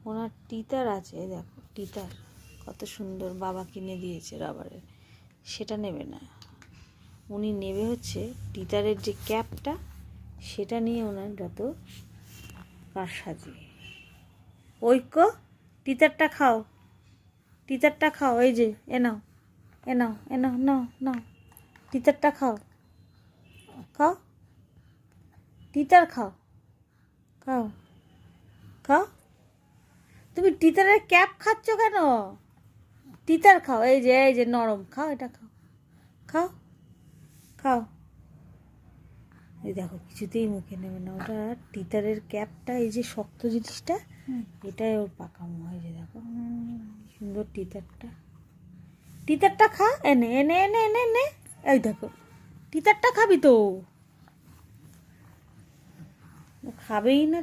ওনার টিতার আছে, দেখো টিতার কত সুন্দর বাবা কিনে দিয়েছে রাবারের, সেটা নেবে না। উনি নেবে হচ্ছে টিতারের যে ক্যাপটা, সেটা নিয়ে ওনার যত কারসাজি। ঐক্য, টিতারটা খাও, টিতারটা খাও, এই যে এ নাও, এ নাও, এ নাও, নাও নাও, টিতারটা খাও, খাও, টিতার খাও, খাও, খাও। তুমি টিতারের ক্যাপ খাচ্ছ কেন? টিতার খাও, এই যে নরম, খাও, এটা খাও, খাও, খাও। এই দেখো কিছুতেই মুখে নেবে না, ওটা টিতারের ক্যাপটা, এই যে শক্ত জিনিসটা, এটাই ওর পাকামো হয়। যে দেখো সুন্দর টিতারটা, টিতারটা খা, এনে এনে এনে এনে এনে, এই দেখো টিতারটা খাবি তো, খাবেই না।